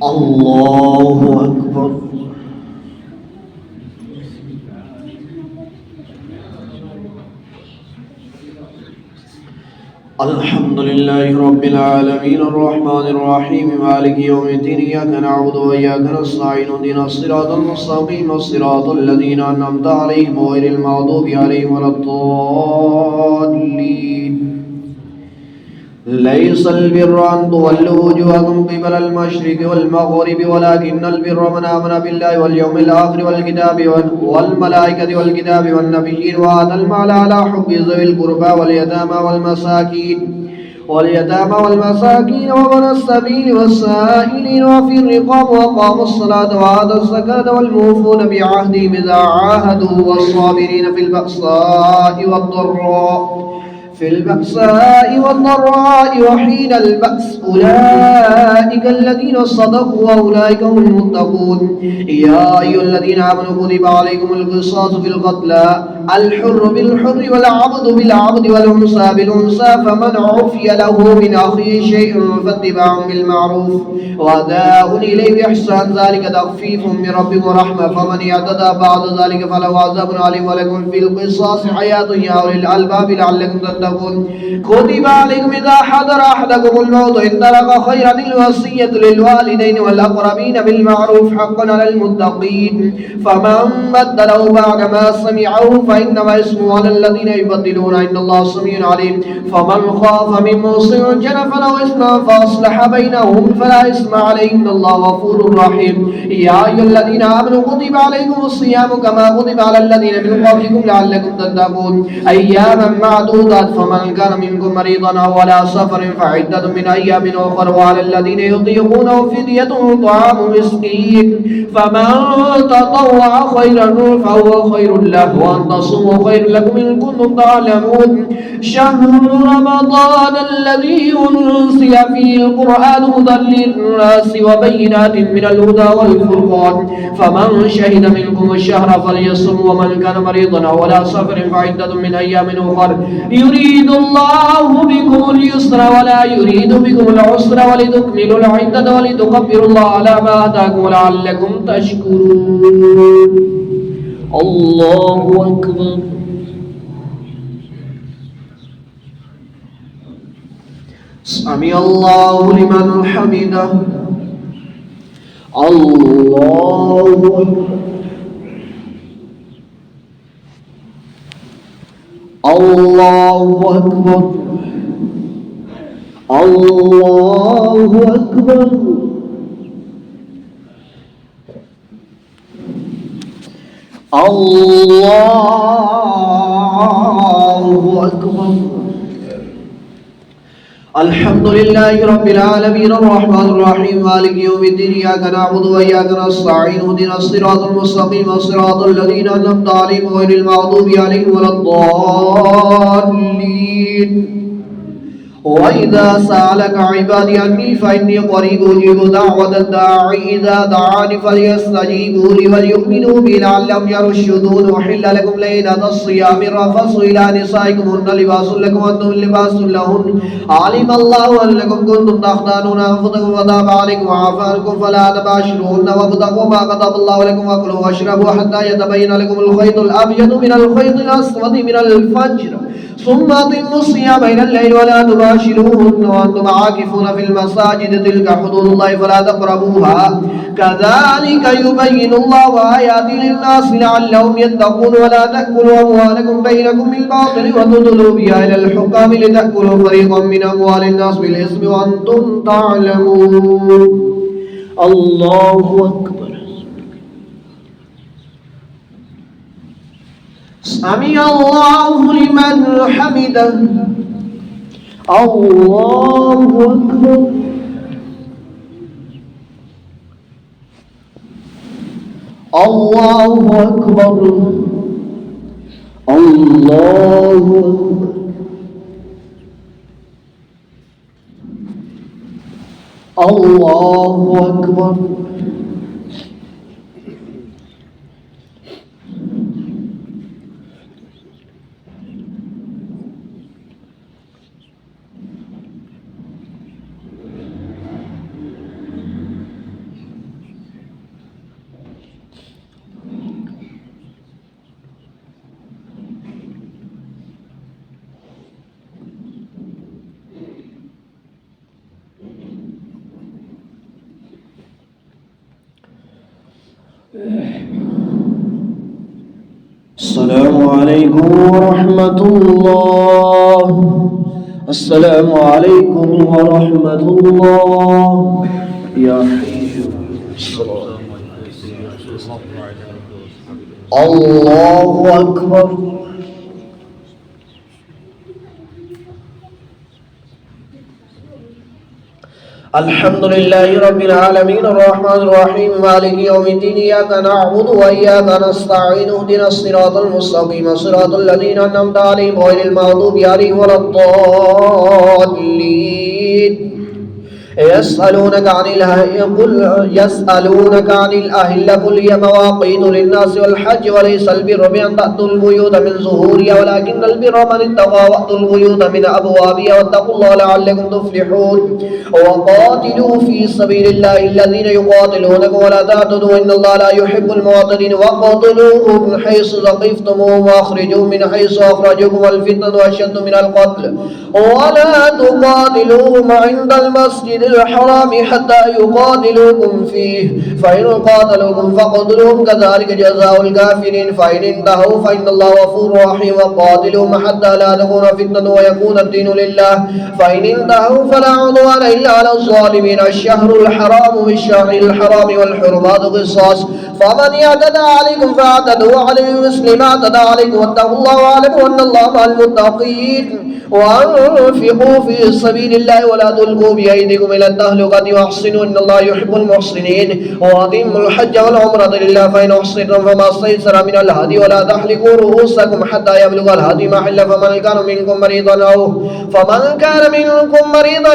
الله أكبر. الحمد لله رب العالمين الرحمن الرحيم مالك يوم الدين إياك نعبد وإياك نستعين اهدنا الصراط المستقيم صراط الذين أنعمت عليهم غير المغضوب عليهم ولا الضالين. ليس البر أن تولوا وجوهكم قبل المشرق والمغرب ولكن البر من آمن بالله واليوم الآخر والكتاب والملائكة والكتاب والنبيين وآتى المال على حب ذوي القربى واليتامى والمساكين وابن السبيل والسائلين وفي الرقاب وأقاموا الصلاة وآتوا الزكاة والموفون بعهدهم إذا عاهدوا والصابرين في البأساء والضراء وحين البأس أولئك الذين صدقوا وأولئك هم المتقون. يا أيها الذين آمنوا كتب عليكم القصاص في القتلى الحر بالحر والعبد بالعبد والأنثى بالأنثى فمن عفي له من أخيه شيء فاتباع بالمعروف وأداء إليه بإحسان ذلك تخفيف من ربكم ورحمة فمن اعتدى بعد ذلك فله عذاب أليم ولكم في القصاص حياة يا أولي الألباب لعلكم تتقون. كتب عليكم إذا حضر أحدكم الموت إن ترك خيرا الوصية للوالدين والأقربين بالمعروف حقا على المتقين فمن بدله بعد ما سمعه فإنما اسمه على الذين يبدلون إن الله سميع عليم. فمن خاف من موص جنفا أو إثما فأصلح بينهم فلا إثم عليه إن الله غفور رحيم. يا أيها الذين آمنوا كتب عليكم الصيام كما كتب على الذين من قبلكم لعلكم تتقون أياما معدودات فمن كان منكم مريضا أو على سفر فعدة من أيام أخر وعلى الذين يطيقونه فدية طعام مسكين فمن تطوع خيرا فهو خير له وأن تصوموا خير لكم إن كنتم تعلمون. شهر رمضان الذي أنزل فيه القرآن هدى للناس وبينات من الهدى والفرقان فمن شهد منكم الشهر فليصم ومن كان مريضا أو على سفر فعدة من أيام أخر يريد الله بكم اليسر ولا يريد بكم العسر ولتكملوا العدة ولتكبروا الله على ما هداكم ولعلكم تشكرون. الله أكبر. سمع الله لمن حمده. الله أكبر. الله أكبر. الله أكبر. الله أكبر. الحمد لله رب العالمين الرحمن الرحيم مالك يوم الدين إياك نعبد وإياك نستعين اهدنا الصراط المستقيم صراط الذين أنعمت عليهم غير المغضوب عليهم ولا الضالين. وإذا سألك عبادي عني فإني قريب أجيب دعوة الداعي إذا دعاني فليستجيبوا لي وليؤمنوا بي لعلهم يرشدون. أحل لكم ليلة الصيام الرفث إلى نسائكم هن لباس لكم وأنتم لباس لهن علم الله أنكم كنتم تختانون أنفسكم فتاب عليكم وعفى عنكم فلا تباشروهن وابتغوا ما كتب الله لكم وكلوا واشربوا حتى يتبين لكم الخيط الأبيض من الخيط الأسود من الفجر ثم أتموا الصيام إلى الليل ولا تباشروهن وأنتم عاكفون في المساجد تلك حدود الله فلا تقربوها كذلك يبين الله آياته للناس لعلهم يتقون. ولا تأكلوا أموالكم بينكم بالباطل وتدلوا بها إلى الحكام لتأكلوا فريقا من أموال الناس بالإثم وأنتم تعلمون. الله أكبر. سمع الله لمن حمده. الله أكبر. الله أكبر. الله أكبر. الله أكبر. السلام عليكم ورحمة الله. السلام عليكم ورحمة الله. يا حي الله أكبر. الحمد لله رب العالمين الرحمن الرحيم مالك يوم الدين إياك نعبد وإياك نستعين اهدنا الصراط المستقيم صراط الذين أنعمت عليهم غير المغضوب عليهم ولا الضالين. يسألونك عن الأهلة قل هي مواقيت للناس والحج وليس البر بأن تأتوا البيوت من ظهورها ولكن البر من اتقى وأتوا البيوت من أبوابها واتقوا الله لعلكم تفلحون. وقاتلوا في سبيل الله الذين يقاتلونكم ولا تعتدوا إن الله لا يحب المعتدين. وقتلوهم حيث ثقفتموهم وأخرجوهم من حيث أخرجوكم والفتنة أشد من القتل ولا تقاتلوهم عند المسجد الحرام حتى يقاتلوكم فيه فإن قاتلوكم فاقتلوهم كذلك جزاء الكافرين. فإن انتهوا فإن الله غفور رحيم. وقاتلوهم حتى لا تكون فتنة ويكون الدين لله فإن انتهوا فلا عدوان إلا على الظالمين. الشهر الحرام بالشهر الحرام والحرمات قصاص فمن اعتدى عليكم فاعتدوا عليه بمثل ما اعتدى عليكم واتقوا الله واعلموا أن الله مع المتقين. وأنفقوا في سبيل الله ولا تلقوا بأيديكم إلى التهلكة واحسنوا إن الله يحب المحسنين. وأتموا الحج والعمرة لله فإن أحصرتم فما استيسر من الهدي ولا تحلقوا رؤوسكم حتى يبلغ الهدي محله فمن كان منكم مريضا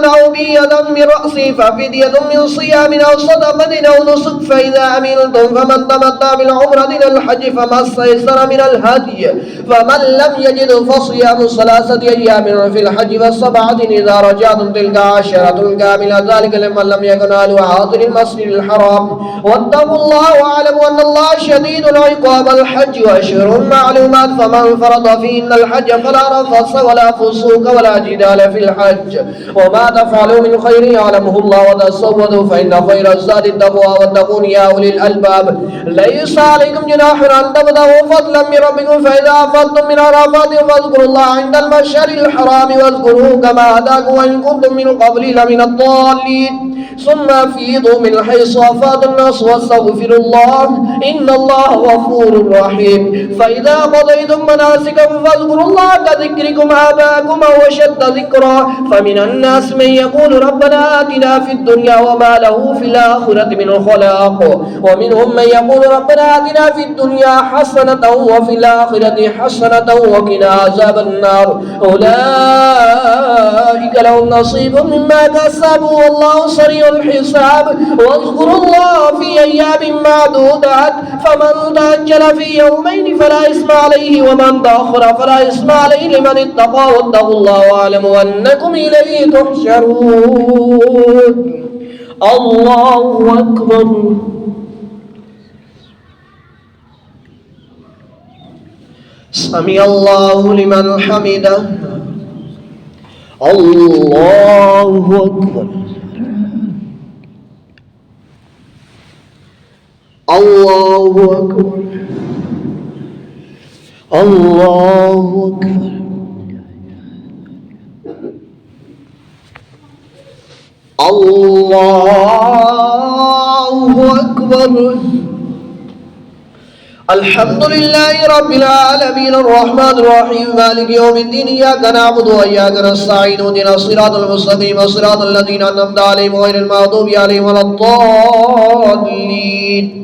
أو به أذى من رأسه ففدية من صيام أو صدقة أو نسك فإذا أمنتم فمن تمتع بالعمرة إلى الحج فما استيسر من الهدي فمن لم يجد فصيام 3 أيام في الحج والسبعة إذا رجعتم تلك 10 كاملة ذلك لمن لم يكن أهله حاضر المسجد الحرام. واتقوا الله واعلموا أن الله شديد العقاب. الحج وأشهر معلومات فمن فرض فيهن الحج فلا رفث ولا فسوق ولا جدال في الحج وما تفعلوا من خير يعلمه الله وتزودوا فإن خير الزاد التقوى واتقون يا أولي الألباب. ليس عليكم جناح أن تبتغوا فضلا من ربكم فإذا أفضتم من عرفات فاذكروا الله عند المشعر الحرام واذكروه كما هداكم وإن كنتم من قبل لمن الضالين. ثم أفيضوا من حيث أفاض الناس واستغفروا الله إن الله غفور رحيم. فإذا قضيتم مناسككم فاذكروا الله كذكركم آباءكم أو أشد ذكرا. فمن الناس من يقول ربنا آتنا في الدنيا وما له في الآخرة من خلاق ومنهم من يقول ربنا آتنا في الدنيا حسنة وفي الآخرة حسنة وقنا عذاب النار. أولئك لهم نصيب مما كسبوا والله سريع الحساب. واذكروا الله في أيام معدودات فمن تعجل في يومين فلا إثم عليه ومن تأخر فلا إثم عليه لمن اتقى واتقوا الله واعلموا أنكم إليه تحشرون. الله أكبر. سمع الله لمن حمده. الله أكبر. الله أكبر. الله أكبر. الله أكبر. الحمد لله رب العالمين الرحمن الرحيم مالك يوم الدين إياك نعبد وإياك نستعين اهدنا الصراط المستقيم صراط الذين أنعمت عليهم غير المغضوب عليهم ولا الضالين.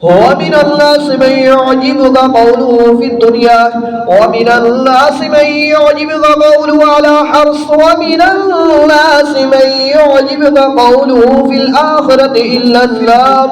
ومن الناس من يعجبك قوله في الدنيا ومن الناس من يعجبك قوله على حرص ومن الناس من يعجبك قوله في الآخرة إلا النار.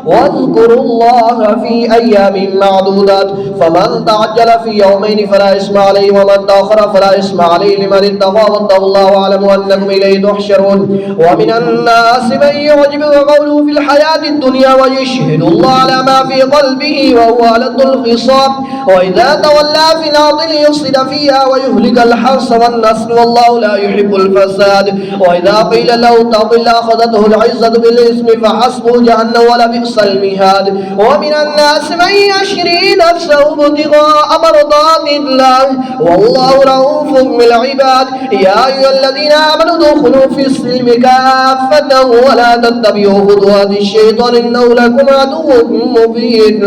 واذكروا الله في أيام معدودات فمن تعجل في يومين فلا إثم عليه ومن تأخر فلا إثم عليه لمن اتقى واتقوا الله واعلموا أنكم إليه تحشرون. ومن الناس من يعجبك قوله في الحياة الدنيا ويشهد الله على ما في قلبه وهو ألد الخصام وإذا تولى في الأرض ليفسد فيها ويهلك الحرث والنسل والله لا يحب الفساد وإذا قيل له اتق الله أخذته العزة بالإثم فحسبه جهنم ولبئس المهاد ومن الناس من يشري نفسه ابتغاء مرضات الله والله رؤوف بالعباد يا أيها الذين آمنوا ادخلوا في السلم كافة ولا تتبعوا خطوات الشيطان إنه لكم عدو مبين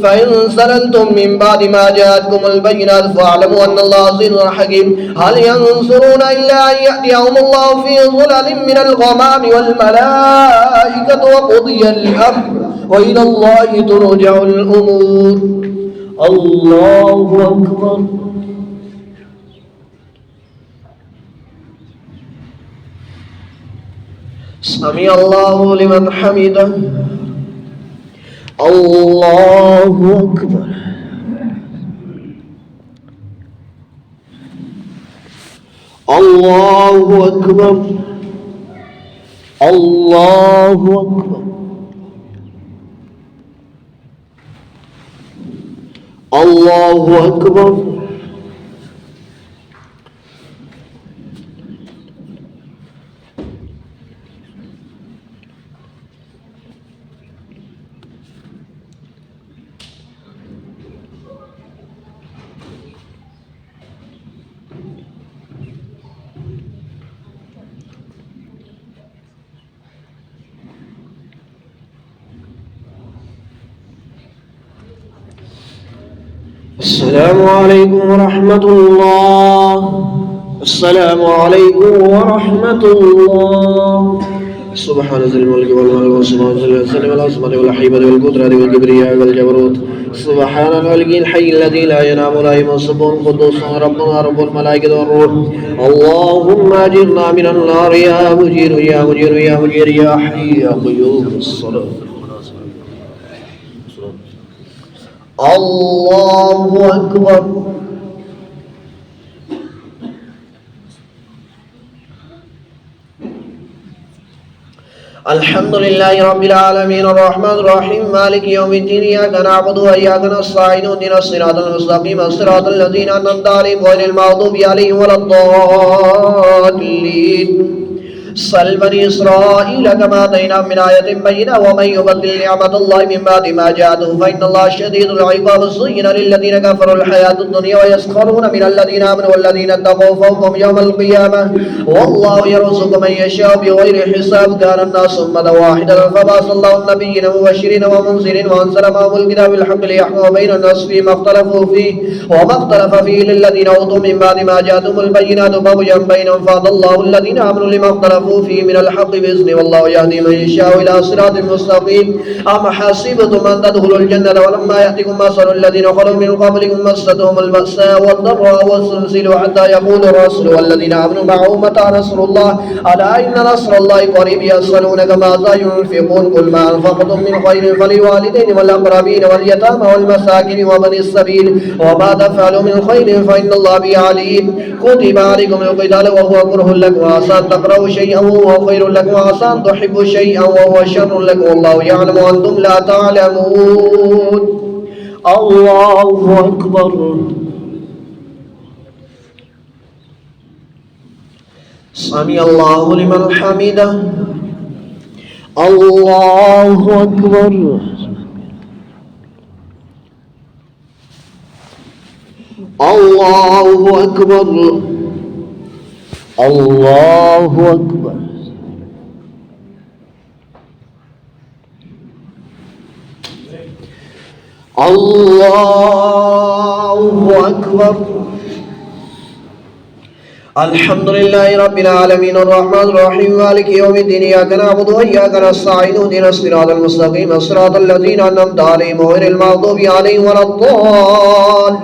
فإن زللتم من بعد ما جاءتكم البينات فاعلموا أن الله عزيز حكيم هل ينظرون إلا أن يأتيهم الله في ظلل من الغمام والملائكة وقضي الأمر وإلى الله ترجع الأمور الله أكبر سمع الله لمن حمده الله أكبر الله أكبر الله أكبر الله أكبر السلام عليكم ورحمة الله السلام عليكم ورحمة الله سبحان ذي الملك والملك والسماوات والأرض والعظمة والحيبة والقدرة والكبرياء والجبروت سبحان الملك الحي الذي لا ينام ولا يمسه القدوس ربنا رب الملائكة والروح اللهم أجرنا من النار يا مجير يا مجير يا مجير يا حي يا قيوم الصلاة الله أكبر الحمد لله رب العالمين الرحمن الرحيم مالك يوم الدين إياك نعبد وإياك نستعين اهدنا الصراط المستقيم الصراط الذين أنعمت عليهم غير المغضوب عليهم ولا الضالين سل بني إسرائيل كما آتيناهم من آية بينة ومن يبدل نعمة الله من بعد ما جاءته فإن الله شديد العقاب زين للذين كفروا الحياة الدنيا ويسخرون من الذين آمنوا والذين اتقوا فوقهم يوم القيامة والله يرزق من يشاء بغير حساب كان الناس أمة واحدة فبعث الله النبيين مبشرين ومنذرين وأنزل معهم الكتاب بالحق ليحكم بين الناس فيما اختلفوا فيه وما اختلف فيه للذين أوتوا من بعد ما جاءتهم البينات بغيا بينهم فهدى الله الذين آمنوا لما اختلفوا فيه من الحق بإذنه والله يهدي من يشاء إلى صراط مستقيم أم حسبتم أن تدخلوا الجنة ولما يأتكم مثل الذين خلوا من قبلكم مستهم البأساء والضراء والزلزال حتى يقول الرسول والذين آمنوا معه متى نصر الله ألا إن نصر الله قريب يسألونك ماذا ينفقون قل ما أنفقتم من خير فللوالدين والأقربين واليتامى والمساكين وبني السبيل وما تفعلوا من خير فإن الله به عليم كتب عليكم القتال وهو كره لكم وعسى أن تكرهوا شيئا وهو خير لكم وعسى أن تحبوا شيئا وهو شر لكم والله يعلم وأنتم لا تعلمون الله أكبر سمع الله لمن حمده الله أكبر الله أكبر الله أكبر الله أكبر الحمد لله رب العالمين الرحمن الرحيم مالك يوم الدين إياك نعبد وإياك نستعين اهدنا الصراط المستقيم الصراط الذين أنعمت عليهم غير المغضوب عليهم ولا الضالين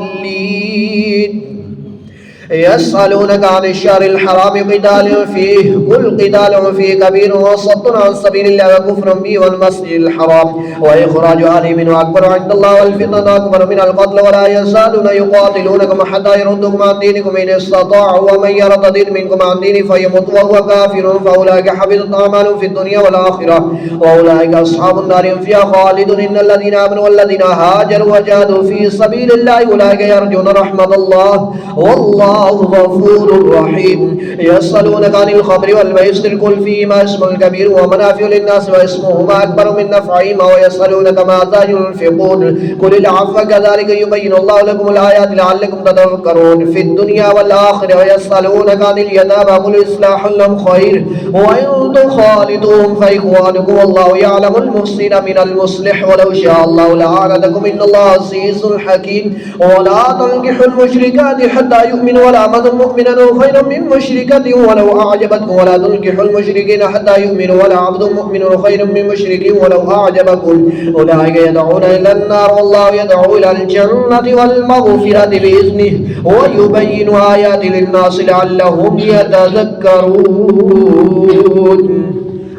يسألونك عن الشهر الحرام قتال فيه قل قتال فيه كبير وصد عن سبيل الله وكفر به والمسجد الحرام وإخراج أهله منه أكبر عند الله والفتنة أكبر من القتل ولا يزالون يقاتلونكم حتى يردوكم عن دينكم إن استطاعوا ومن يرتد منكم عن دينه فيمت وهو كافر فأولئك حبطت أعمالهم في الدنيا والآخرة وأولئك أصحاب النار هم فيها خالدون إن الذين آمنوا والذين هاجروا وجاهدوا في سبيل الله أولئك يرجون رحمة الله والله غفور رحيم يسألونك عن الخمر والميسر قل فيهما اسم كبير ومنافع للناس واسمهما أكبر من نفعهما ويسألونك ماذا ينفقون قل العفو كذلك يبين الله لكم الآيات لعلكم تتفكرون في الدنيا والآخرة ويسألونك عن اليتامى قل إصلاح لهم خير وإن تخالطوهم فإخوانكم والله يعلم المفسد من المصلح ولو شاء الله لأعنتكم إن الله عزيز حكيم ولا تنكحوا المشركات حتى يؤمنوا ولا أمة مؤمنة خير من مشركة ولو أعجبتكم ولا تنكحوا المشركين حتى يؤمنوا ولا عبد مؤمن خير من مشرك ولو أعجبكم أولئك يدعون إلى النار والله يدعو إلى الجنة والمغفرة بإذنه ويبين آيات للناس لعلهم يتذكرون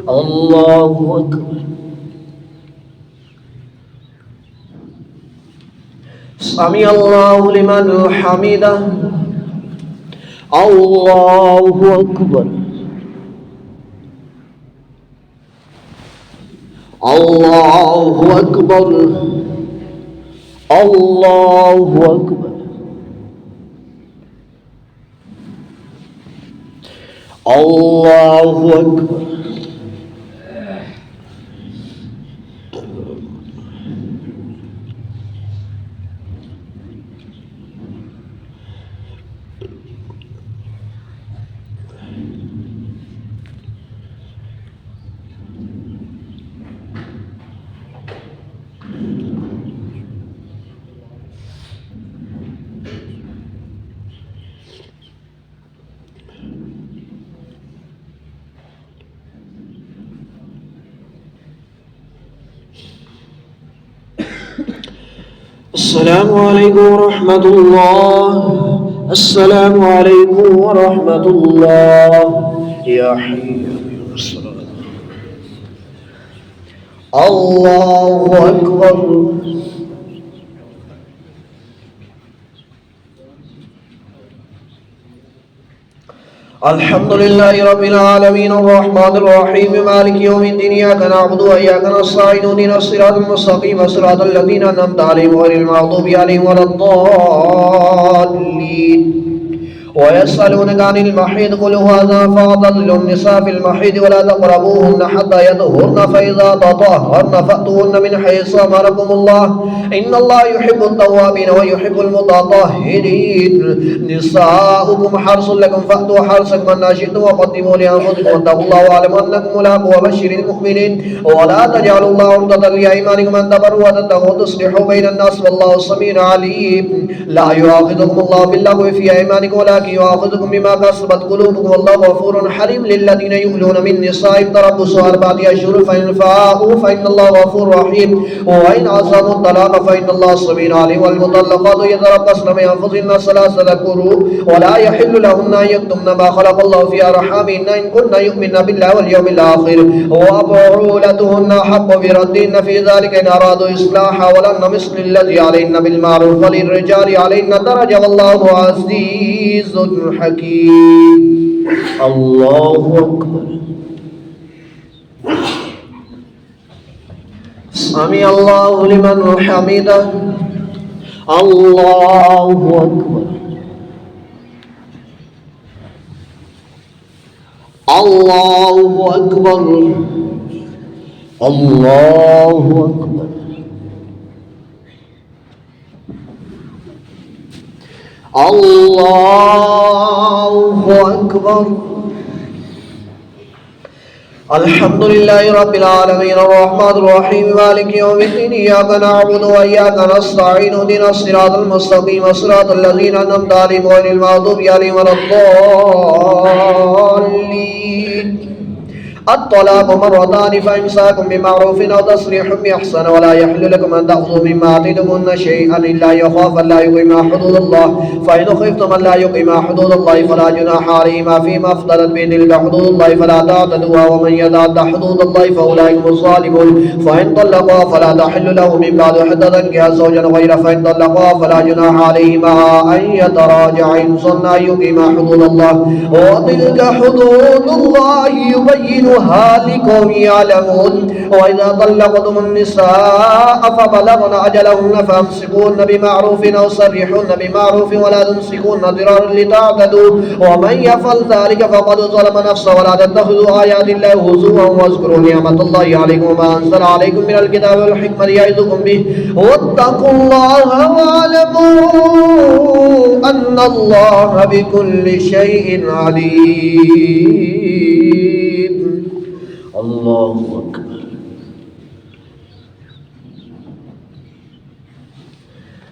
الله أكبر سمع الله لمن حمده الله أكبر الله أكبر الله أكبر الله أكبر السلام عليكم ورحمة الله السلام عليكم ورحمة الله يا حي الله أكبر الحمد لله رب العالمين الرحمن الرحيم مالك يوم الدين إياك نعبد وإياك نستعين اهدنا الصراط المستقيم صراط الذين أنعمت عليهم غير المغضوب عليهم ولا الضالين ويسألونك عن المحيض قل هذا فاعتزلوا النساء في المحيض ولا تقربوهن حتى يطهرن فإذا تطهرن فأتوهن من حيث أمركم الله إن الله يحب التوابين ويحب المتطهرين نساؤكم حرث لكم فأتوا حرثكم أن شئتم وقدموا لأنفسكم واتقوا الله واعلموا أنكم ملاقوه وبشر المؤمنين ولا تجعلوا الله عرضة لأيمانكم أن تبروا وتتقوا وتصلحوا بين الناس والله سميع عليم لا يؤاخذكم الله باللغو في أيمانكم ولكن يؤاخذكم بما كسبت قلوبكم والله غفور حليم للذين يؤلون من نسائهم تربص 4 أشهر فإن فاءوا فإن الله غفور رحيم وإن عزموا الطلاق فإن الله سميع عليم والمطلقات يتربصن بأنفسهن 3 قروء ولا يحل لهن أن يكتمن ما خلق الله في أرحامهن إن كن يؤمن بالله واليوم الآخر وبعولتهن حق بردهن في ذلك إن أرادوا إصلاحا ولن مثل الذي عليهن بالمعروف وللرجال عليهن درجة والله عزيز حكيم الله أكبر سمع الله لمن حمده الله أكبر الله أكبر الله أكبر الله أكبر الحمد لله رب العالمين الرحمن الرحيم مالك يوم الدين إياك نعبد وإياك نستعين اهدنا الصراط المستقيم صراط الذين أنعمت عليهم غير المغضوب عليهم ولا الضالين الطلاق مرتان فإمساك بمعروف أو تسريح بإحسان ولا يحل لكم أن تأخذوا مما آتيتموهن شيئا إلا يخاف أن لا يقيما حدود الله فإن خفتم أن لا يقيما حدود الله فلا جناح عليهما فيما افترت به تلك حدود الله فلا تعتدوها ومن يتعد حدود الله فأولئك هم الظالمون فإن طلقا فلا تحل له من بعد حتى تنكح زوجا غيره فإن طلقا فلا جناح عليهما أن يتراجعا إن ظنا أن يقيما حدود الله وتلك حدود الله يبينها لقوم يعلمون وإذا طلقتم النساء فبلغن أجلهن فامسكوهن بمعروف أو سرحوهن بمعروف ولا تمسكوهن ضرارا لتعتدوا ومن يفعل ذلك فقد ظلم نفسه ولا تتخذوا آيات الله هزوا واذكروا نعمة الله عليكم وما أنزل عليكم من الكتاب والحكمة يعظكم به واتقوا الله واعلموا أن الله بكل شيء عليم. الله أكبر.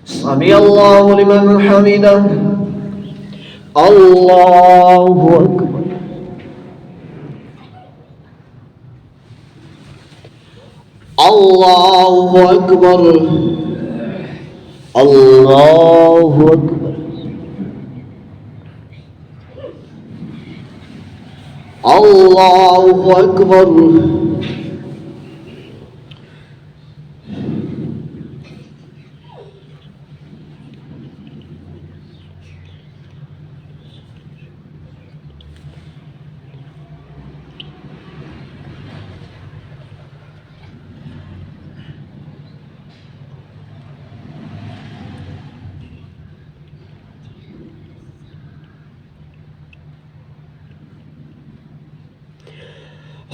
سمع الله لمن حمده. الله أكبر. الله أكبر. الله أكبر. الله أكبر.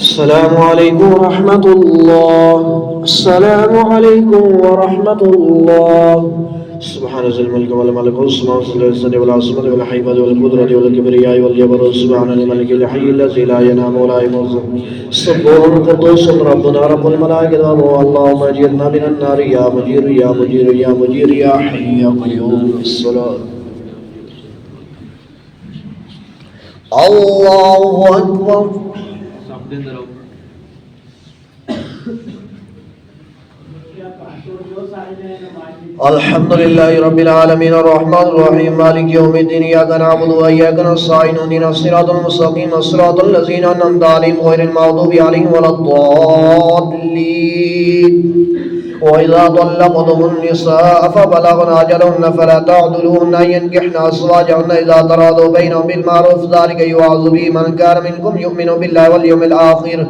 السلام عليكم ورحمة الله. السلام عليكم ورحمة الله. سبحان ذي الملك والملك والسماء والسماء والعظمة والحكمة والقدرة والكبرياء والجبروت سبحان الملك الحي الذي لا ينام ولا يموت سبح قدوس ربنا رب الملائكة والروح اللهم اجرنا من النار يا مجير يا مجير يا مجير يا حي يا قيوم. الصلاة. الله أكبر. الحمد لله رب العالمين الرحمن الرحيم مالك يوم الدين إياك نعبد وإياك نستعين اهدنا الصراط المستقيم صراط الذين أنعمت عليهم غير المغضوب عليهم ولا الضالين. وإذا طلقتم النساء فبلغن أجلهن فلا تعضلوهن أن ينكحن أزواجهن إذا تراضوا بينهم بالمعروف ذلك يوعظ به من كان منكم يؤمن بالله واليوم الآخر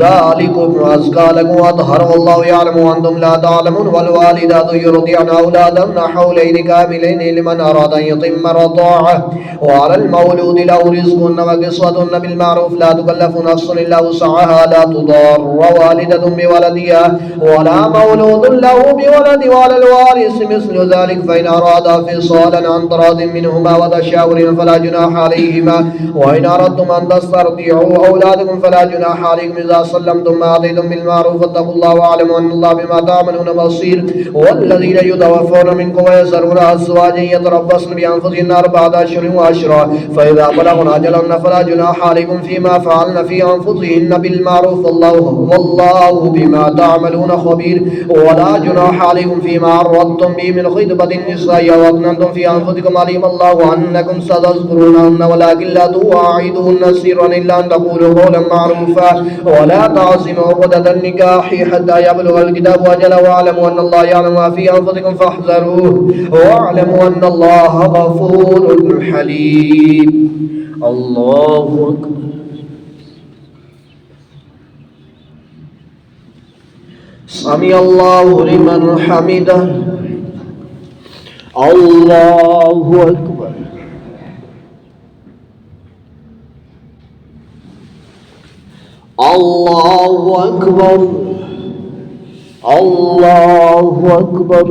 ذلكم أزكى لكم وأطهر والله يعلم وأنتم لا تعلمون. والوالدات يرضعن أولادهن حولين كاملين لمن أراد أن يتم الرضاعة وعلى المولود له رزقهن وكسوتهن بالمعروف لا تكلف نفس إلا وسعها لا تضار والدة بولدها ولا مولود له بولد وعلى الوارث مثل ذلك فإن أرادا فصالا عن تراض منهما وتشاور فلا جناح عليهما وإن أردتم أن تسترضعوا أولادكم فلا جناح عليكم إذا سلمتم ما آتيتم بالمعروف واتقوا الله واعلموا أن الله بما تعملون بصير. والذين يتوفون منكم ويذرون أزواجا يتربصن بأنفسهن 4 أشهر وعشرا فإذا بلغن أجلهن فلا جناح عليكم فيما فعلن في أنفسهن بالمعروف والله بما تعملون خبير. ولا جناح عليكم فيما عرضتم به من خطبة النساء وأكننتم في أنفسكم علم الله أنكم ستذكرونهن ولكن لا تواعدوهن سرا إلا أن تقولوا قولا معروفا ولا تعزموا عقدة النكاح حتى يبلغ الكتاب أجله واعلموا أن الله يعلم ما في أنفسكم فاحذروه واعلموا أن الله غفور حليم. الله أكبر. سمع الله لمن حمده. الله أكبر. الله أكبر. الله أكبر.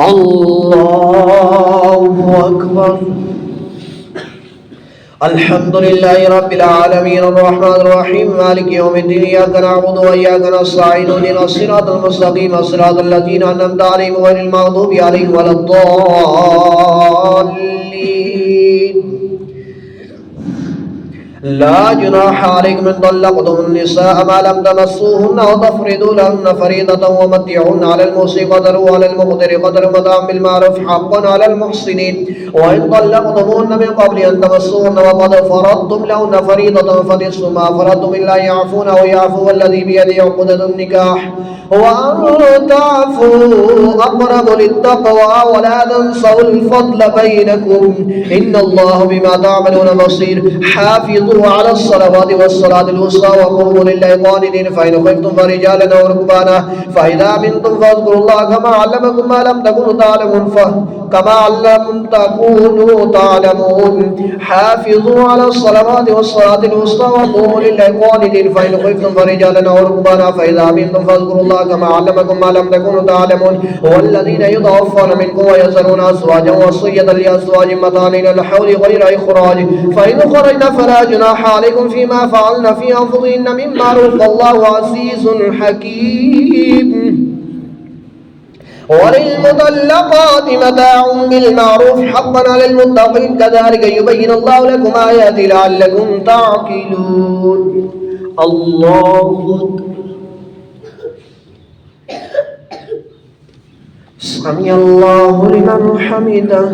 الله أكبر. الحمد لله رب العالمين الرحمن الرحيم مالك يوم الدين إياك نعبد وإياك نستعين اهدنا الصراط المستقيم صراط الذين أنعمت عليهم غير المغضوب عليهم ولا الضالين. لا جناح عليكم إن طلقتم النساء ما لم تمسوهن وتفرضوا لهن فريضة ومتعوهن على الموسع قدره وعلى المقتر قدره متاعا بالمعروف حقا على المحسنين وإن طلقتموهن من قبل أن تمسوهن وقد فرضتم لهن فريضة فنصف ما فرضتم إلا أن يعفون أو يعفو الذي بيده عقدة النكاح وأن تعفوا أقرب للتقوى ولا تنسوا الفضل بينكم إن الله بما تعملون بصير حافظوا على الصلوات والصلاة الوسطى وقوموا لله قانتين فإن خفتم فرجالا أو ركبانا فإذا أمنتم فاذكروا الله كما علمكم ما لم تكونوا تعلمون حافظوا على الصلوات والصلاة الوسطى وقوموا لله قانتين فإن خفتم فرجالا أو ركبانا فإذا أمنتم فاذكروا الله كما علمكم ما لم تكونوا تعلمون والذين يتوفون منكم ويذرون أزواجا وصية لأزواج متاعا إلى الحول غير إخراج فإن خرجن فلا جناح عليكم فيما فعلن في أنفسهن من معروف والله عزيز حكيم وللمطلقات متاع بالمعروف حقا على المتقين كذلك يبين الله لكم آياته لعلكم تعقلون الله أكبر سمع الله لمن حمده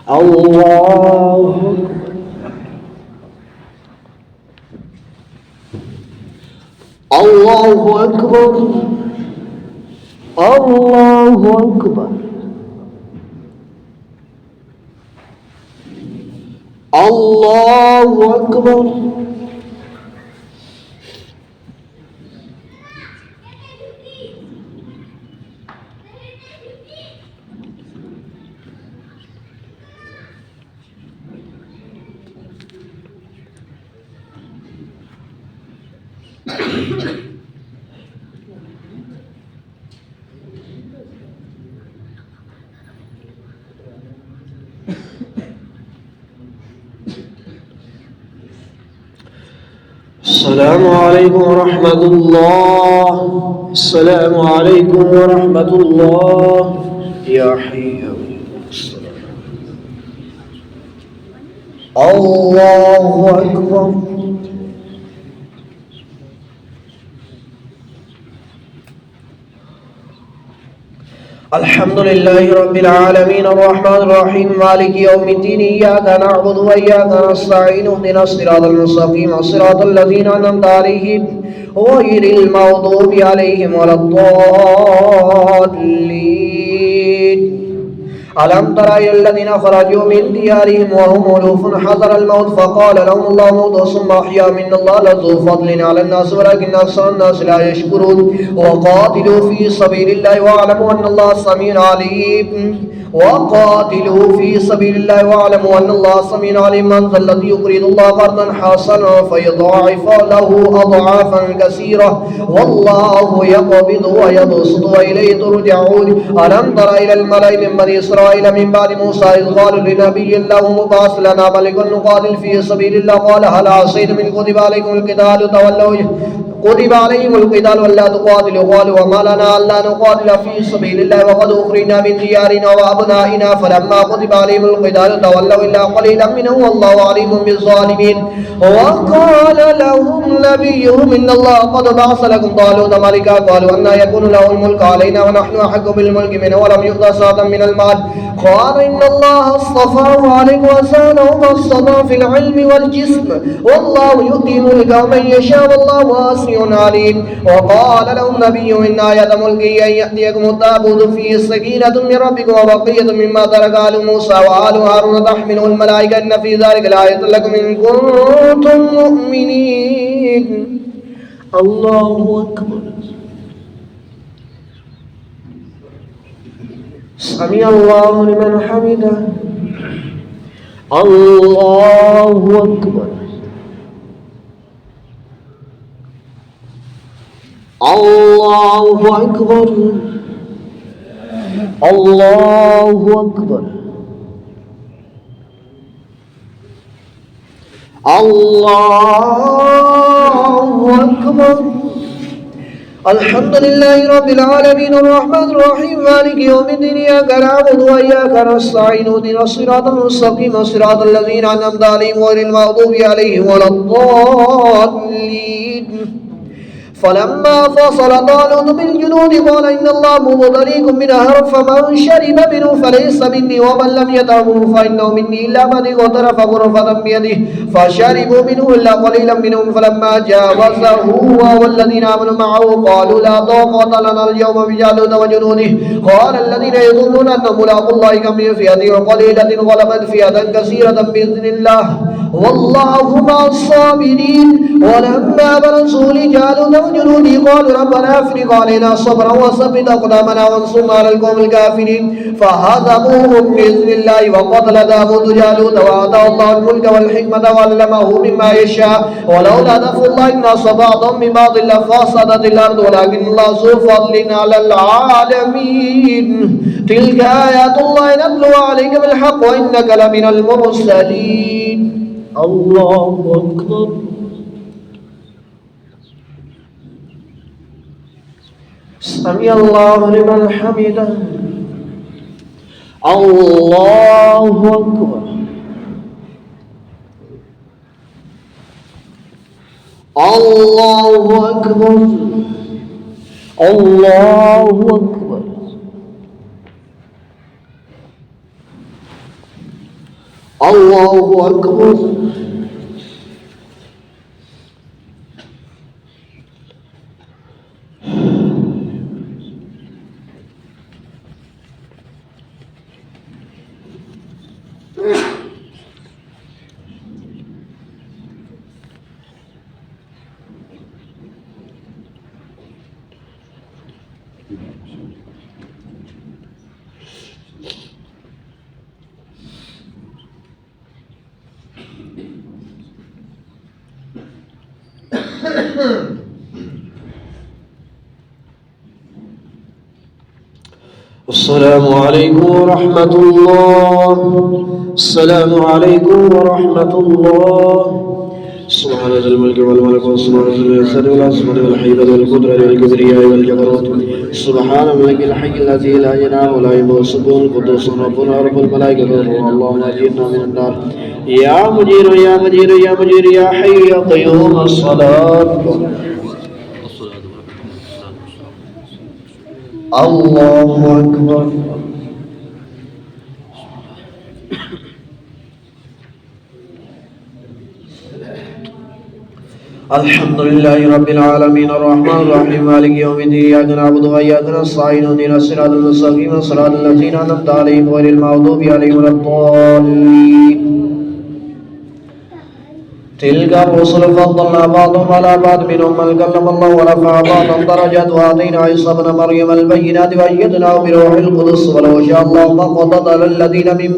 الله الله أكبر الله أكبر الله أكبر السلام عليكم ورحمة الله السلام عليكم ورحمة الله يا حي الله أكبر الحمد لله رب العالمين الرحمن الرحيم مالك يوم الدين إياك نعبد وإياك نستعين اهدنا الصراط المستقيم صراط الذين أنعمت عليهم غير المغضوب عليهم ولا الضالين ألم تر إلى الذين خرجوا من ديارهم وهم ألوف حذر الموت فقال لهم الله موتوا ثم أحيا من الله لذو فضل على الناس ولكن أكثر الناس لا يشكرون وقاتلوا في سبيل الله واعلموا أن الله سميع عليم وقاتلوا في سبيل الله واعلموا أن الله سميع عليم من ذا الذي يقرض الله قرضا حسنا فيضاعف له أضعافا كثيرة والله يقبض ويبسط وإليه ترجعون ألم تر إلى الملأ من بني إسرائيل من بعد موسى إذ قالوا لنبي له مبعث لنا ملكا نقاتل في سبيل الله قال هل عصيتم إن كتب عليكم القتال تولوا كتب عليهم القتال ولا تقاتلوا قالوا وما لنا ألا نقاتل في سبيل الله وقد أخرجنا من ديارنا وأبنائنا فلما كتب عليهم القتال تولوا إلا قليلا منهم والله عليم بالظالمين وقال لهم نبيهم إن الله قد بعث لكم طالوت ملكا قالوا أن يكون له الملك علينا ونحن أحق بالملك منه ولم يؤت سعة من المال قال إن الله اصطفاه عليكم وزاده بسطا في العلم والجسم والله يؤتي ملكه من يشاء والله واسع عليم وقال لهم نبيهم إن آية ملكه أن يأتيكم التابوت فيه سكينة من ربكم وبقية مما ترك آل موسى وآل هارون تحمله الملائكة إن في ذلك لآية لكم إن كنتم مؤمنين الله أكبر سمع الله لمن حمده الله أكبر الله أكبر الله أكبر الله أكبر الحمد لله رب العالمين الرحمن الرحيم مالك يوم الدين إياك نعبد وإياك نستعين اهدنا الصراط المستقيم صراط الذين أنعمت عليهم غير المغضوب عليهم ولا الضالين فلما فصل طالوت بالجنود قال إن الله مبتليكم بنهر فمن شرب منه فليس مني ومن لم يطعمه فإنه مني إلا من اغترف غرفة بيده فشربوا منه إلا قليلا منهم فلما جاوزه هو والذين آمنوا معه قالوا لا طاقة لنا اليوم بجالوت وجنوده قال الذين يظنون أنهم ملاقو الله كم من فئة قليلة غلبت فئة كثيرة بإذن الله والله مع الصابرين ولما برزوا لجالوت وجنوده قالوا ربنا افرغ علينا صبرا وثبت أقدامنا وانصرنا على القوم الكافرين فهزموهم بإذن الله وقتل داود جالوت وآتاه الله الملك والحكمة وعلمه مما يشاء ولولا دفع الله الناس بعضهم ببعض لفسدت الأرض ولكن الله ذو فضل على العالمين تلك آيات الله نتلوها عليك بالحق وإنك لمن المرسلين الله أكبر سمع الله لمن حمده الله أكبر الله أكبر الله أكبر الله أكبر السلام عليكم ورحمة الله السلام عليكم ورحمة الله سبحان ذي الملك والملك وسبحان ذي العزة والعظمة والحيبة والقدرة والكبرياء والجبروت سبحان الملك الحي الذي لا ينام ولا يموت القدوس ربنا رب الملائكة والروح اللهم أجرنا من النار يا مجير يا مجير يا مجير يا حي يا قيوم الصلاة الله أكبر الحمد لله رب العالمين الرحمن الرحيم مالك يوم الدين إياك نعبد وإياك نستعين اهدنا الصراط المستقيم صراط الذين أنعمت عليهم غير المغضوب عليهم ولا الضالين تلك الرسل فضلنا بعضهم على بعض منهم من كلم الله ورفع بعضهم درجات وآتينا عيسى ابن مريم البينات وأيدناه بروح القدس ولو شاء الله ما قتل الذين من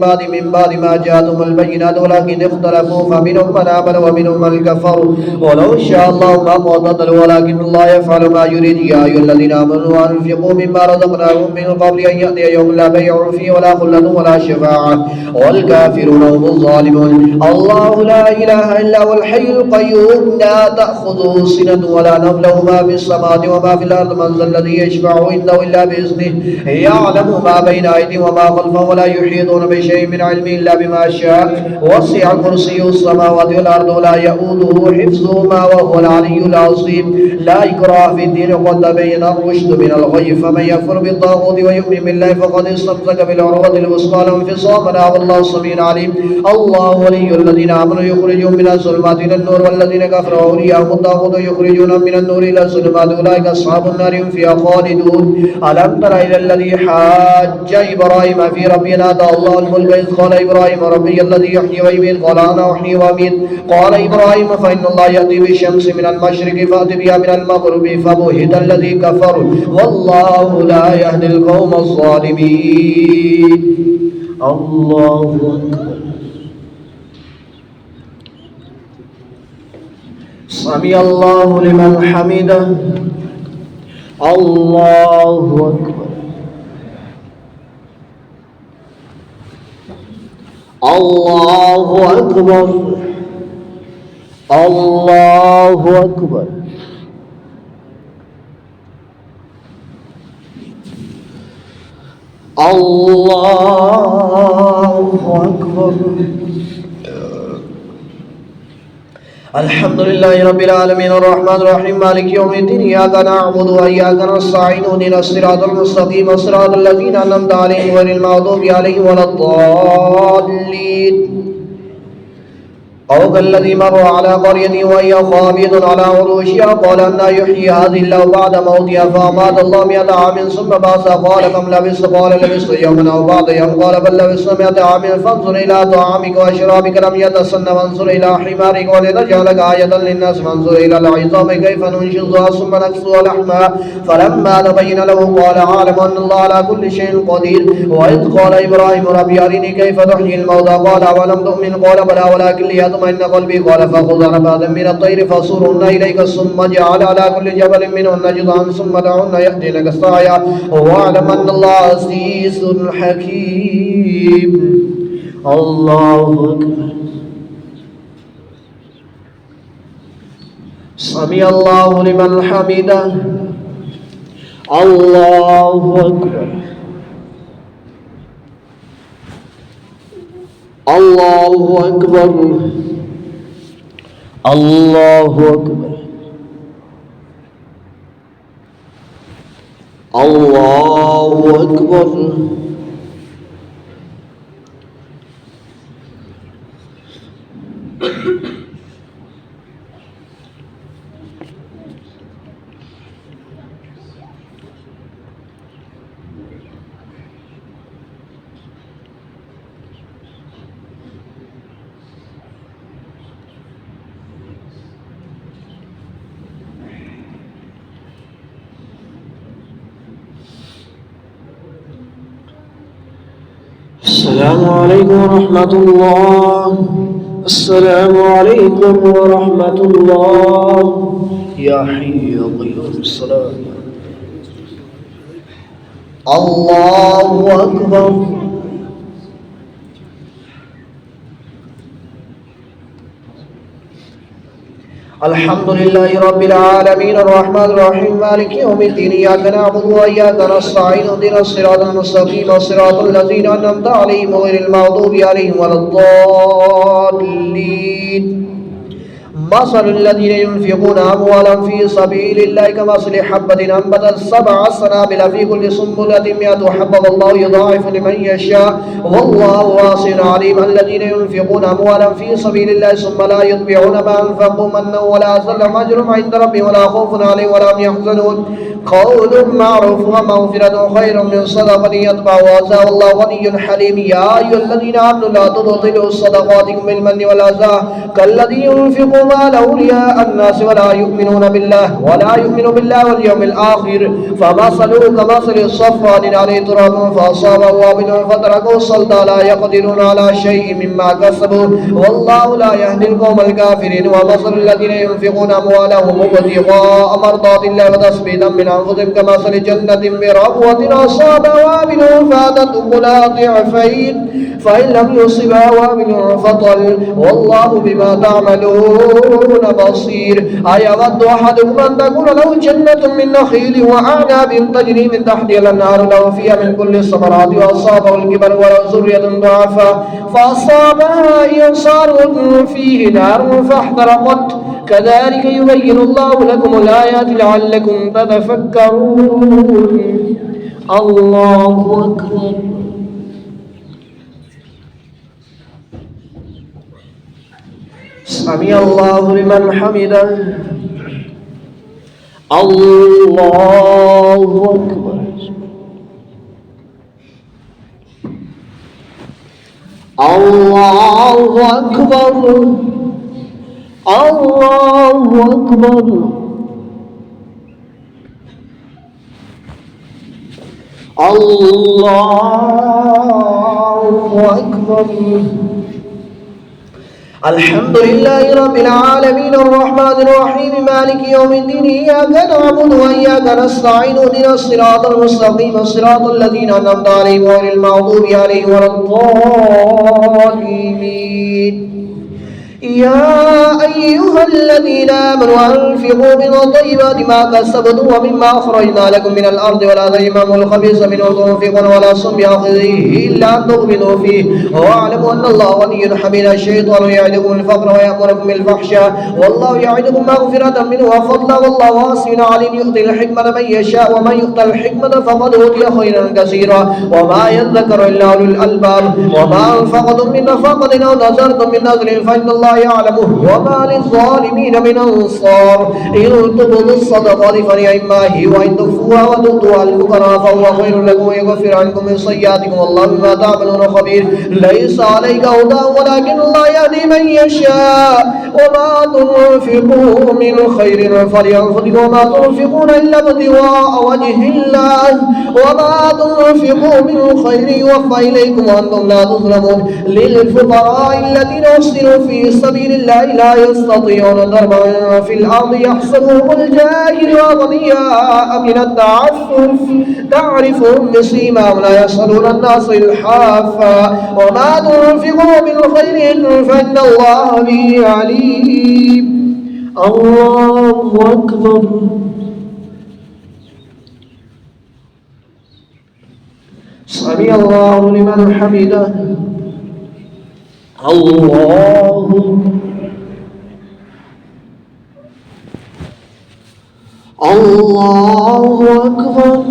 بعد ما جاءتهم البينات ولكن اختلفوا فمنهم من آمن ومنهم من كفر ولو شاء الله ما قتلوا ولكن الله يفعل ما يريد يا أيها الذين آمنوا أنفقوا مما رزقناكم من قبل أن يأتي يوم لا بيع فيه ولا خلة ولا شفاعة والكافرون هم الظالمون الله لا إله إلا هو الحي القيوم لا تأخذه سنة ولا نوم له ما في السماوات وما في الأرض من ذا الذي يشفع عنده إلا بإذنه يعلم ما بين أيديهم وما خلفهم ولا يحيطون بشيء من علمه إلا بما شاء وسع كرسيه السماوات والأرض ولا يؤوده حفظهما وهو العلي العظيم لا إكراه في الدين قد تبين الرشد من الغي فمن يكفر بالطاغوت ويؤمن بالله فقد استمسك بالعروة الوثقى لا انفصام لها والله السميع العليم الله ولي الذين آمنوا يخرجهم من الظلمات إلى النور والذين كفروا أولياءهم الطاغوت يخرجونهم من النور إلى الظلمات أولئك أصحاب النار هم فيها خالدون ألم تر إلى الذي حاج إبراهيم في ربه أن آتاه الله الملك إذ قال إبراهيم ربي الذي يحيي ويميت قال أنا أحيي وأميت قال إبراهيم فإن الله يأتي بالشمس من المشرق فأت بها من المغرب فبهت الذي كفر والله لا يهدي القوم الظالمين الله أكبر سمع الله لمن حمده الله أكبر الله أكبر الله أكبر الله أكبر. الحمد لله رب العالمين الرحمن الرحيم مالك يوم الدين إياك نعبد وإياك نستعين اهدنا الصراط المستقيم صراط الذين أنعمت عليهم غير المغضوب عليهم ولا الضالين. أو كالذي مر على قرية وهي خاوية على عروشها قال أنى يحيي هذه الله بعد موتها فأمات الله 100 عام ثم بعث قال كم لبثت قال لبثت يوما أو بعض يوم قال بل لبثت 100 عام فانظر إلى طعامك وشرابك لم يتسن وانظر إلى حمارك ولنجعلك آية للناس وانظر إلى العظام كيف ننشزها ثم نكسوها لحما فلما تبين له قال أعلم أن الله على كل شيء قدير. وإذ قال إبراهيم ربي أرني كيف تحيي الموتى قال أولم تؤمن قال بلى ولكن ليطمئن قلبي قال فخذ أربعة من الطير فصورهن إليك ثم اجعل على كل جبل منهن جزءا ثم دعهن يأتينك سعيا واعلم أن الله عزيز حكيم. الله أكبر. سمع الله لمن حمده. الله أكبر. الله أكبر. الله أكبر. الله أكبر. السلام عليكم ورحمة الله. السلام عليكم ورحمة الله. يا حي يا قيوم الصلاة. الله أكبر. الحمد لله رب العالمين الرحمن الرحيم مالك يوم الدين إياك نعبد وإياك نستعين اهدنا الصراط المستقيم صراط الذين أنعمت عليهم غير المغضوب عليهم ولا الضالين. مثل الذين ينفقون أموالا في سبيل الله كمثل حبة أنبتت 7 سنابل في كل سنبلة 100 حبة والله يضاعف لمن يشاء والله واسع عليم. الذين ينفقون أموالا في سبيل الله ثم لا يتبعون ما أنفقوا منا ولا أذى لهم أجرهم عند ربهم ولا خوف عليهم ولا هم يحزنون. قول معروف ومغفرة خير من صدقة يتبعها أذى والله غني حليم. يا أيها الذين آمنوا لا تبطلوا صدقاتكم بالمن والأذى كالذي ينفق ماله رئاء الناس ولا يؤمن بالله واليوم الآخر فمثله كمثل صفوان عليه تراب فأصابه وابل فتركه صلدا لا يقدرون على شيء مما كسبوا والله لا يهدي القوم الكافرين. ومثل الذين ينفقون أموالهم ابتغاء مرضات الله وتثبيتا من أنفسهم كمثل جنة بربوة أصابها وابل فاتت أكلها ضعفين فإن لم يصبها وابل فطل والله بما تعملون بصير. أيود أحدكم أن تكون له جنة من نخيل وأعناب تجري من تحتها الأنهار له فيها من كل الثمرات وأصابه الكبر وله ذرية ضعفاء فأصابها إعصار فيه نار فاحترقت كذلك يبين الله لكم الآيات لعلكم تتفكرون. الله أكبر. سمع الله لمن حمده. الله أكبر. الله أكبر. الله أكبر. الله أكبر. الحمد لله رب العالمين الرحمن الرحيم مالك يوم الدين إياك نعبد وإياك نستعين اهدنا الصراط المستقيم صراط الذين أنعمت عليهم غير المغضوب عليهم ولا الضالين. يا أيها الذين آمنوا أنفقوا من طيبات ما كسبتم ومما أخرجنا لكم من الأرض ولا تيمموا الخبيث منه تنفقون ولا صم بآخذه إلا أن تؤمنوا فيه واعلموا أن الله غني حميد. الشيطان يعدكم الفقر ويأمركم بالفحشاء والله يعدكم مغفرة منه وفضلا والله واسع عليم. يؤتي الحكمة من يشاء ومن يؤت الحكمة فقد أوتي خيرا كثيرا وما يذكر إلا أولو الألباب. وما أنفقتم من نفقة أو نذرتم من نذر فإن الله يعلمه وما للظالمين من أنصار. إن تبدوا الصدقات فنعما هي وإن تخفوها وتؤتوها الفقراء فهو خير لكم ويغفر عنكم من سيئاتكم والله بما تعملون خبير. ليس عليك هداهم ولكن الله يهدي من يشاء. وما تنفقوا من خير فلينفقوا وما تنفقون إلا ابتغاء وجه الله وما تنفقوا من خير يوفى إليكم وأنتم لا تظلمون. للفقراء الذين أحسنوا في سبيل الله لا يستطيعون ضربا في الأرض يحسبهم الجاهل أغنياء من التعفف تعرفهم بسيماهم لا يسألون الناس إلحافا. وما تنفقوا من خير فإن الله به عليم. الله أكبر. سمع الله لمن حمده. الله أكبر.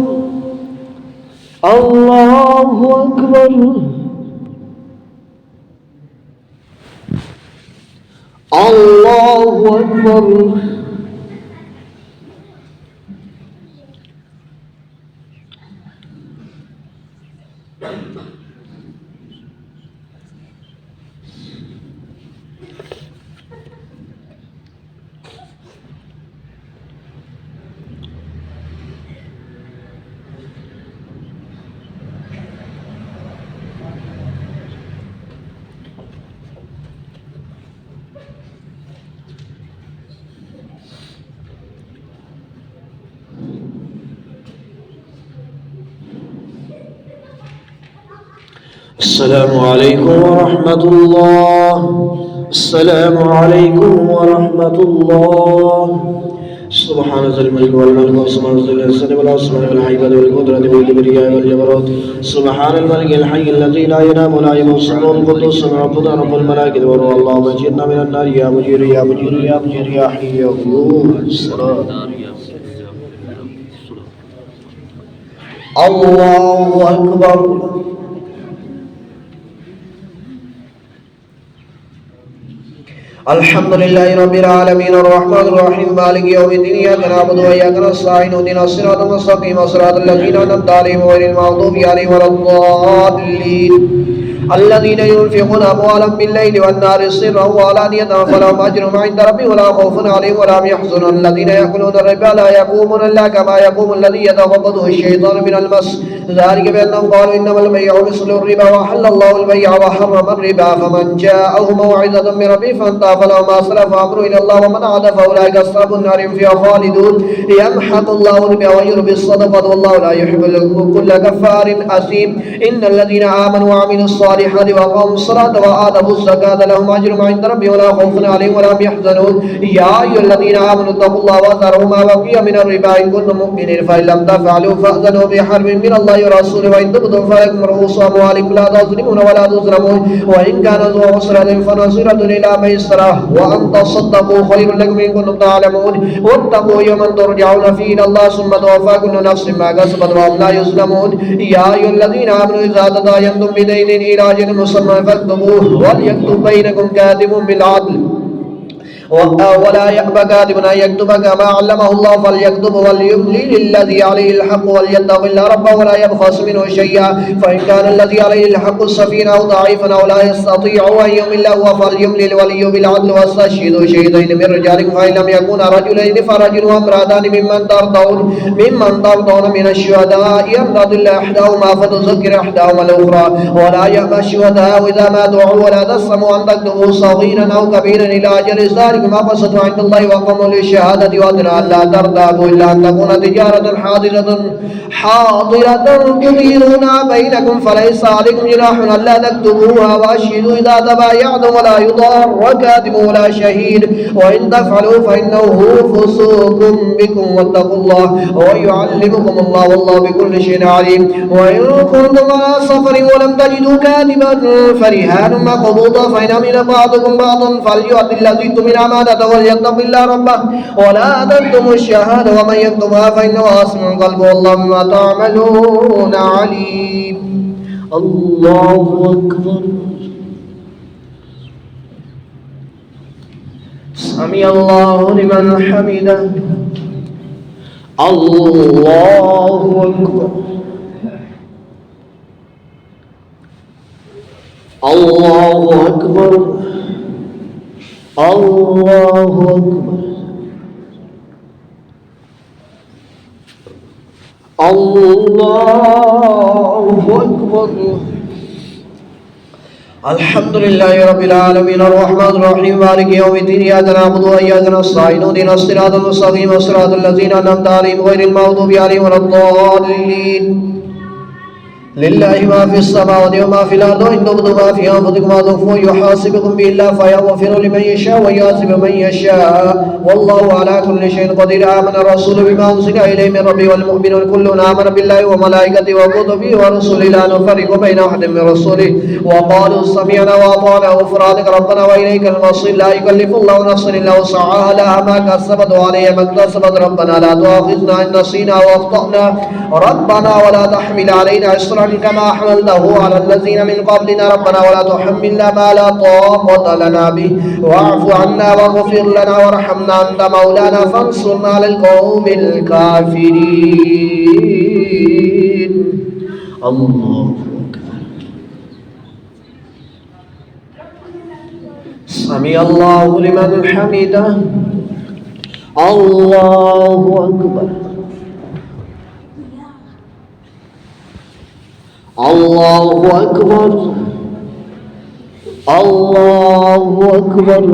الله أكبر. الله أكبر. السلام عليكم ورحمة الله. السلام عليكم ورحمة الله. سبحان ذي الملك والملك وسبحان ذي العزة والعصمة والهيبة والقدرة والكبرياء والجبروت. سبحان الملك الحي الذي لا ينام ولا يموت القدوس ربنا رب الملائكة والروح. اللهم اجرنا من النار يا مجير يا مجير يا مجير يا حي يا قيوم. الصلاة. الله أكبر. الحمد لله رب العالمين الرحمن الرحيم مالك يوم الدين إياك نعبد وإياك نستعين اهدنا الصراط المستقيم صراط الذين أنعمت عليهم غير المغضوب عليهم ولا الضالين. الذين ينفقون أموالهم بالليل والنهار سرا وعلانية فلهم أجرهم عند ربهم ولا خوف عليهم ولا هم يحزنون. الذين يأكلون الربا لا يقومون إلا كما يقوم الذي يتخبطه الشيطان من المس ذلك بأنهم قالوا إنما البيع مثل الربا وأحل الله البيع وحرم الربا. فمن جاءه موعظة من ربه فانتهى فله ما سلف أمره إلى الله ومن عاد فأولئك أصحاب النار هم فيها خالدون. يمحق الله الربا ويربي الصدقات والله لا يحب كل كفار أثيم. إن الذين آمنوا وعملوا الصالحات وأقاموا الصلاة وآتوا الزكاة لهم أجر عند ربهم ولا خوف عليهم ولا هم يحزنون. يا أيها الذين آمنوا اتقوا الله وذروا ما بقي من الربا إن كنتم مؤمنين فإن لم تفعلوا فأذنوا بحرب من الله ورسوله وإن تبتم فلكم رؤوس أموالكم لا تظلمون ولا تظلمون. وإن كان ذو عسرة فنظرة إلى ميسرة وأن تصدقوا خير لكم إن كنتم تعلمون. واتقوا يوما ترجعون فيه إلى الله ثم توفى كل نفس ما كسبت وهم لا يظلمون. يا أيها الذين آمنوا إذا تداينتم بدين إلى أجل مسمى فاكتبوه وليكتب بينكم كاتب بالعدل ولا يأبى كاتب أن يكتب كما علمه الله فليكتب وليملي للذي عليه الحق وليتق الله ربه ولا يبخس منه شيئا. فإن كان الذي عليه الحق السفينة أو ضعيفا أو لا يستطيع أن يمل هو فليملي الولي بالعدل واستشهدوا شهيدين من رجالكم فإن لم يكونا رجلين فرجل وامرأتان ممن ترضون من الشهداء أن تضل إحداهما فتذكر إحداهما الأخرى. ولا يأبى الشهداء إذا ما دعوا ولا تسموا أن تكتبوا صغيرا أو كبيرا إلى أجل ذلك ذلكم أقسط عند الله وأقوم للشهادة وأدنى ألا ترتابوا إلا أن تكون تجارة حاضرة تديرونها بينكم فليس عليكم جناح ألا تكتبوها وأشهدوا إذا تبايعتم ولا يضار كاتب ولا شهيد وإن تفعلوا فإنه فسوق بكم واتقوا الله ويعلمكم الله والله بكل شيء عليم. وإن كنتم على سفر ولم تجدوا كاتبا فرهان مقبوضة فإن أمن بعضكم بعضا فليؤدي الذي اؤتمن أمانته وليتق الله ربه ولا تكتموا الشهادة ومن يكتمها فإنه آثم قلبه والله بما تعملون عليم. الله أكبر. سمع الله لمن حمده. الله أكبر. الله أكبر. الله أكبر. الله أكبر. الحمد لله رب العالمين الرحمن الرحيم مالك يوم الدين إياك نعبد وإياك نستعين اهدنا الصراط المستقيم صراط الذين أنعمت عليهم غير المغضوب عليهم ولا الضالين. لله ما في السماوات وما في الأرض وإن تبدوا ما في أنفسكم أو تخفوه يحاسبكم به الله فيغفر لمن يشاء ويعذب من يشاء والله على كل شيء قدير. آمن الرسول بما أنزل إليه من ربه والمؤمنون كل آمن بالله وملائكته وكتبه ورسله لا نفرق بين أحد من رسله وقالوا سمعنا وأطعنا غفرانك ربنا وإليك المصير. لا يكلف الله نفسا إلا وسعها لها ما كسبت وعليها ما اكتسبت ربنا لا تؤاخذنا إن نسينا وأخطأنا ربنا ولا تحمل علينا إصرا كما حملته على الذين من قبلنا ربنا ولا تحملنا ما لا طاقة لنا به واعف عنا واغفر لنا وارحمنا أنت مولانا فانصرنا على القوم الكافرين. الله أكبر. سمع الله لمن حمده. الله أكبر. الله أكبر. الله أكبر.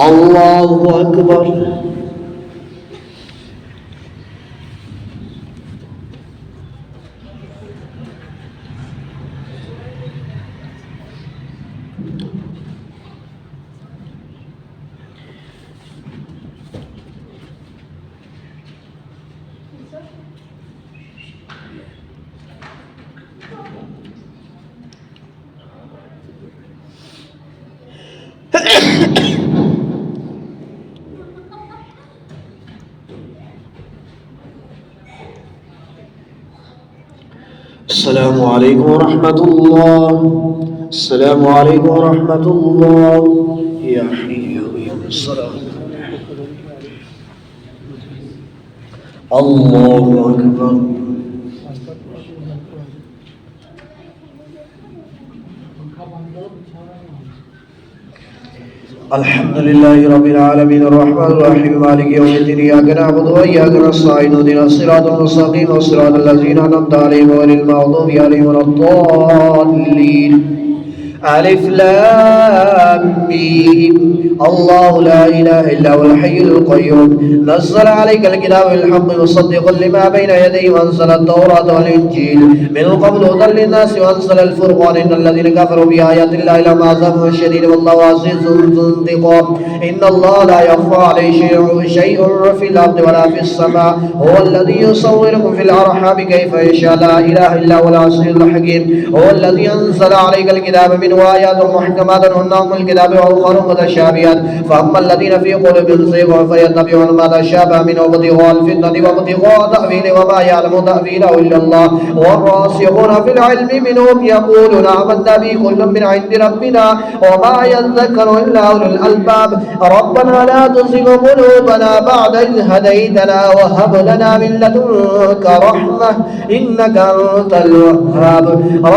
الله أكبر. السلام عليكم ورحمة الله. السلام عليكم ورحمة الله. يا حي يا قيوم الصلاة. الله أكبر. الحمد لله رب العالمين الرحمن الرحيم مالك يوم الدين إياك نعبد وإياك نستعين اهدنا الصراط المستقيم صراط الذين أنعمت عليهم غير المغضوب عليهم ولا الضالين. ألف لام ميم الله لا إله إلا هو الحي القيوم نزل عليك الكتاب بالحق مصدقا لما بين يديه وأنزل التوراة والإنجيل من قبل هدى للناس وأنزل الفرقان إن الذين كفروا بآيات الله لهم عذاب شديد والله عزيز ذو انتقام. إن الله لا يخفى عليه شيء في الأرض ولا في السماء هو الذي يصوركم في الأرحام كيف يشاء لا إله إلا هو العزيز الحكيم. هو الذي أنزل عليك الكتاب من آيات محكمات هن أم الكتاب وأخر متشابهات فأما الذين في قلوبهم زيغ فيتبعون ما تشابه منه ابتغاء الفتنة وابتغاء تأويله وما يعلم تأويله إلا الله والراسخون في العلم منهم يقولون آمنا به كل من عند ربنا وما يذكر إلا أولو الألباب. ربنا لا تزغ قلوبنا بعد إذ هديتنا وهب لنا من لدنك رحمة إنك أنت الوهاب.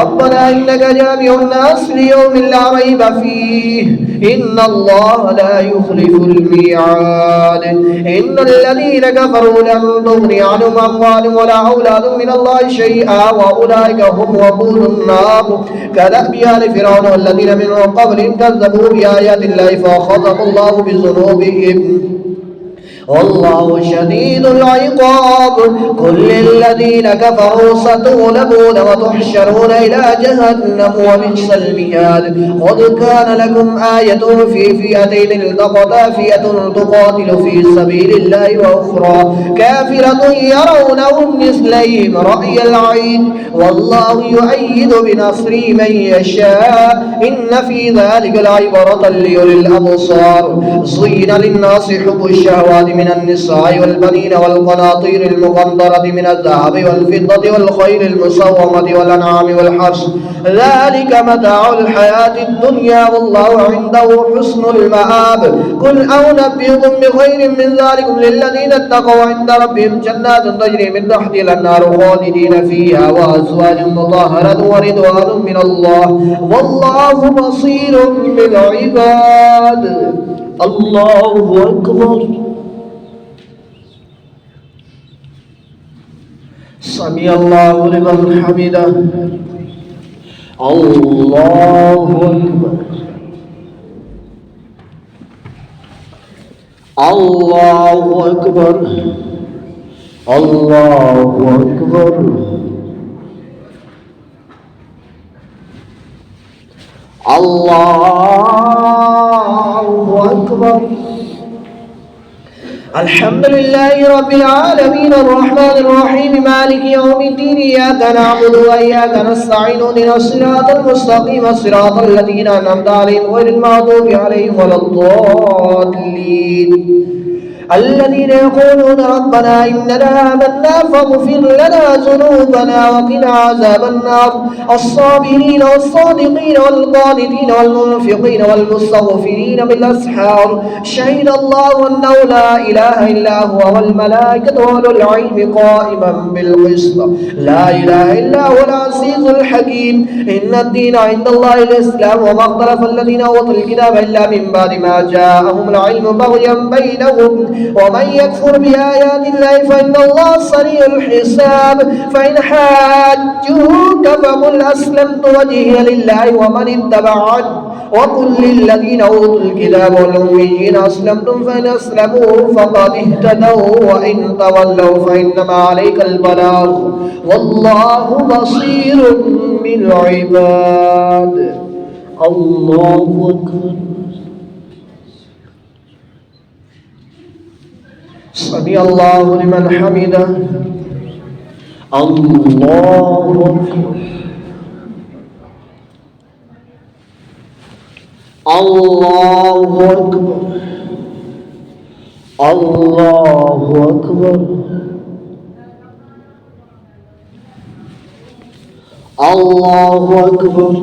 ربنا إنك جامع الناس يوم لا ريب فيه إن الله لا يخلف الميعاد إن الذين كفروا لن تغني عنهم أموالهم ولا أولادهم من الله شيئا وأولئك هم وقود النار كدأب آل فرعون والذين من قبلهم كذبوا بآيات الله فأخذهم الله بذنوبهم والله شديد العقاب كل الذين كفروا ستغلبون وتحشرون إلى جهنم وبئس المهاد قد كان لكم آية في فئتين التقتا فئة تقاتل في سبيل الله وأخرى كافرة يرونهم مثليهم رأي العين والله يؤيد بنصره من يشاء إن في ذلك لعبرة لأولي الأبصار زين للناس حب الشهوات من النساء والبنين والقناطير المقنطرة من الذهب والفضة والخيل المسومة والأنعام والحرث ذلك متاع الحياة الدنيا والله عنده حسن المآب قل أنبئكم بخير من ذلكم للذين اتقوا عند ربهم جنات تجري من تحتها الأنهار خالدين فيها وأزواج مطهرة ورضوان من الله والله بصير بالعباد الله أكبر سمع الله لمن حمده الله أكبر الله أكبر الله أكبر الله أكبر الحمد لله رب العالمين الرحمن الرحيم مالك يوم الدين إياك نعبد وإياك نستعين اهدنا الصراط المستقيم صراط الذين أنعمت عليهم غير المغضوب عليهم ولا الضالين الذين يقولون ربنا إننا آمنا فاغفر لنا ذنوبنا وقنا عذاب النار الصابرين والصادقين والقانتين والمنفقين والمستغفرين بالأسحار شهد الله أنه لا إله إلا هو والملائكة وأولو العلم قائما بالقسط لا إله إلا هو العزيز الحكيم إن الدين عند الله الإسلام وما اختلف الذين أوتوا الكتاب إلا من بعد ما جاءهم العلم بغيا بينهم ومن يكفر بآيات الله فإن الله سريع الحساب فإن حاجوك فقل أسلمت وجهي لله ومن اتبعني وقل للذين أوتوا الكتاب والأميين أسلمتم فإن أسلموا فقد اهتدوا وإن تولوا فإنما عليك البلاغ والله بصير بالعباد الله أكبر سمع الله لمن حمده الله أكبر الله أكبر الله أكبر الله أكبر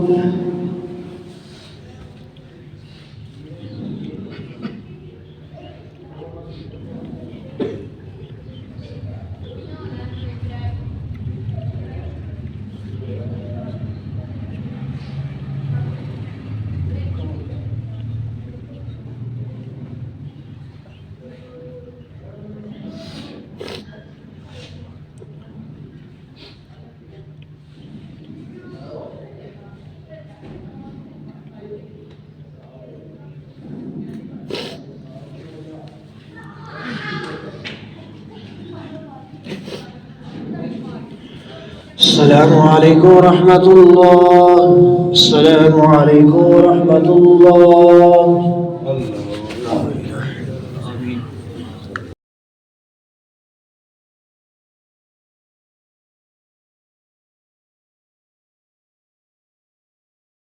السلام عليكم ورحمة الله السلام عليكم ورحمة الله